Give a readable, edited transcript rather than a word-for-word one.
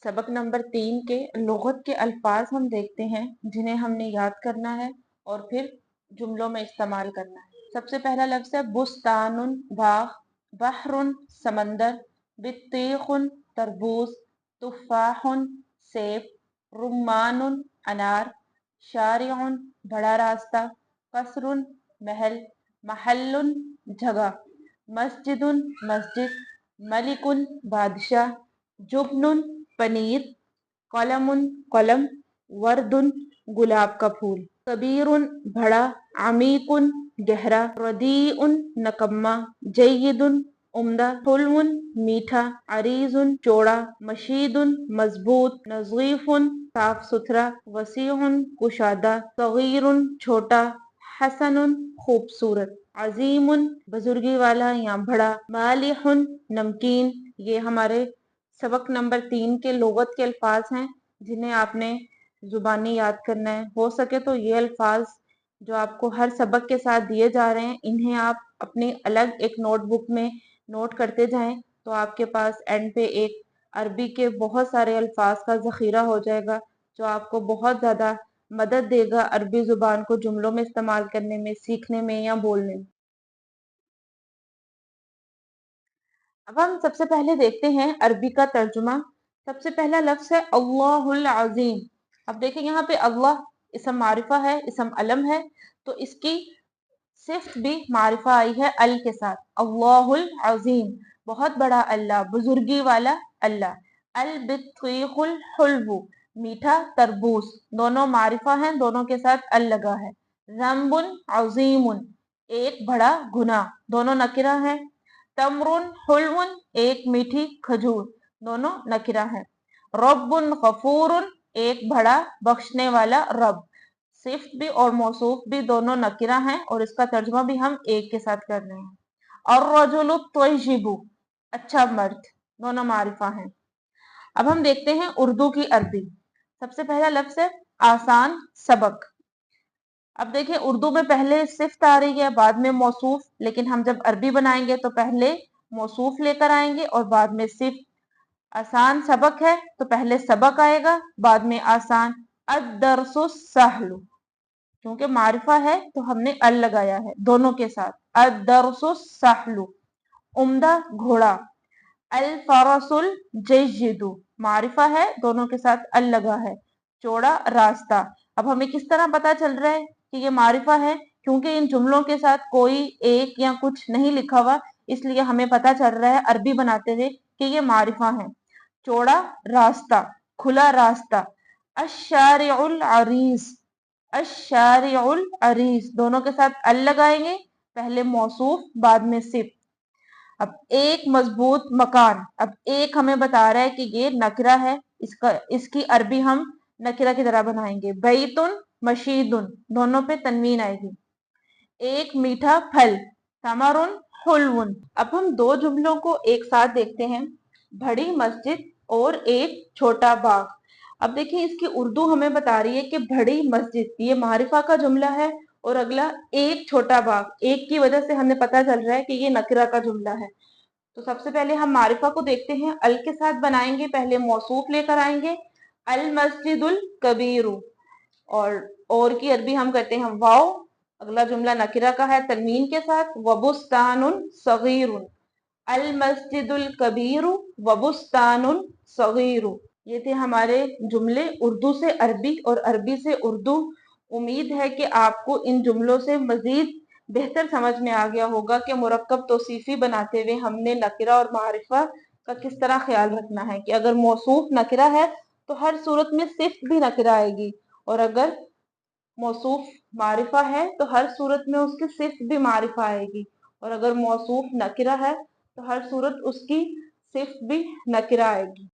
सबक नंबर 3 के लुगत के अल्फाज हम देखते हैं जिन्हें हमने याद करना है और फिर जुमलों में इस्तेमाल करना है। सबसे पहला लफ्ज़ है बुस्तानुन बाग, बहरुन समंदर, बित्तीखुन तरबूज, तुफ़ाहुन सेब, रुम्मानुन अनार, शारिउन बड़ा रास्ता, कसरुन महल, महल्लुन जगह, मस्जिदुन मस्जिद, मलिकुन बादशाह, जुबनुन पनीर, कलमुन कलम, वर्दुन गुलाब का फूल, कबीरुन बड़ा, अमीकुन गहरा, रदीउन नकम्मा, जय्यिदुन उम्दा, हुल्वुन मीठा, अरीजुन चौड़ा, मशीदुन मजबूत, नज़ीफुन साफ सुथरा, वसीउन कुशादा, सगीरुन छोटा, हसनुन खूबसूरत, अजीमुन बुजुर्गी वाला या बड़ा, मालिहुन नमकीन। ये हमारे सबक नंबर 3 के लुगत के अल्फाज हैं जिन्हें आपने जुबानी याद करना है। हो सके तो ये अल्फाज जो आपको हर सबक के साथ दिए जा रहे हैं इन्हें आप अपनी अलग एक नोटबुक में नोट करते जाएं, तो आपके पास एंड पे एक अरबी के बहुत सारे अल्फाज का ज़ख़ीरा हो जाएगा जो आपको बहुत ज़्यादा मदद देगा अरबी ज़ुबान को जुमलों में इस्तेमाल करने में, सीखने में या बोलने में। अब हम सबसे पहले देखते हैं अरबी का तर्जुमा। सबसे पहला लफ्ज है अल्लाहुल अज़ीम। अब देखिए यहाँ पे अल्लाह इसम मारिफा है, इसम अलम है, तो इसकी सिफ्त भी मारिफा आई है अल के साथ। अल्लाहुल अज़ीम बहुत बड़ा अल्लाह, बुजुर्गी वाला अल्लाह। अल बित्तीखुल हुल्वु मीठा तरबूज, दोनों मारिफा हैं, दोनों के साथ अल लगा है। ज़ंबुन अज़ीमुन एक बड़ा गुनाह, दोनों नकिरा है। तमरुन हुल्वुन एक मीठी खजूर, दोनों नकिरा है। रब्बुन गफूरुन एक बड़ा बख्शने वाला रब, सिफ्त भी और मौसूफ भी दोनों नकिरा हैं और इसका तर्जुमा भी हम एक के साथ कर रहे हैं। और रजुलु तय्यिबु अच्छा मर्द, दोनों मारिफा हैं। अब हम देखते हैं उर्दू की अरबी। सबसे पहला लफ्ज है आसान सबक। अब देखिए उर्दू में पहले सिफ्त आ रही है, बाद में मौसूफ, लेकिन हम जब अरबी बनाएंगे तो पहले मौसूफ लेकर आएंगे और बाद में सिफ्त। आसान सबक है तो पहले सबक आएगा, बाद में आसान। अद-दर्सु सहलु, क्योंकि मारिफा है तो हमने अल लगाया है दोनों के साथ। अद-दर्सु सहलु उम्दा घोड़ा। अल फरसुल जय्यिदु मारिफा है, दोनों के साथ अल लगा है, चौड़ा रास्ता। अब हमें किस तरह पता चल रहा है कि ये मारिफा है? क्योंकि इन जुमलों के साथ कोई एक या कुछ नहीं लिखा हुआ, इसलिए हमें पता चल रहा है अरबी बनाते हुए कि ये मारिफा है। चौड़ा रास्ता, खुला रास्ता। अश्शारिउल अरीज, अश्शारिउल अरीज दोनों के साथ अल लगाएंगे, पहले मौसूफ बाद में सिफ। अब एक मजबूत मकान, अब एक हमें बता रहा है कि ये नकरा है, इसकी अरबी हम नकरा की तरह बनाएंगे। बैतुन मशीदुन दोनों पे तनवीन आएगी। एक मीठा फल, तमरुन हुल्वुन। अब हम दो जुमलों को एक साथ देखते हैं, बड़ी मस्जिद और एक छोटा बाग। अब देखिए इसकी उर्दू हमें बता रही है कि बड़ी मस्जिद ये मारिफा का जुमला है और अगला एक छोटा बाग, एक की वजह से हमें पता चल रहा है कि ये नकरा का जुमला है। तो सबसे पहले हम मारिफा को देखते हैं, अल के साथ बनाएंगे, पहले मौसूफ लेकर आएंगे। अल मस्जिदुल कबीरु, और की अरबी हम करते हैं वाओ, अगला जुमला नकिरा का है तनवीन के साथ। वबुस्तानुन सगीरुन, अल मस्जिदुल कबीरु वबुस्तानुन सगीरु। ये थे हमारे जुमले उर्दू से अरबी और अरबी से उर्दू। उम्मीद है कि आपको इन जुमलों से मजीद बेहतर समझ में आ गया होगा कि मुरक्कब तौसीफी बनाते हुए हमने नकिरा और मारिफा का किस तरह ख्याल रखना है कि अगर मौसूफ नकिरा है तो हर सूरत में सिफ्त भी नकिरा आएगी, और अगर मौसूफ मारिफा है तो हर सूरत में उसकी सिफ्त भी मारिफा आएगी, और अगर मौसूफ नकिरा है तो हर सूरत उसकी सिफ्त भी नकिरा आएगी।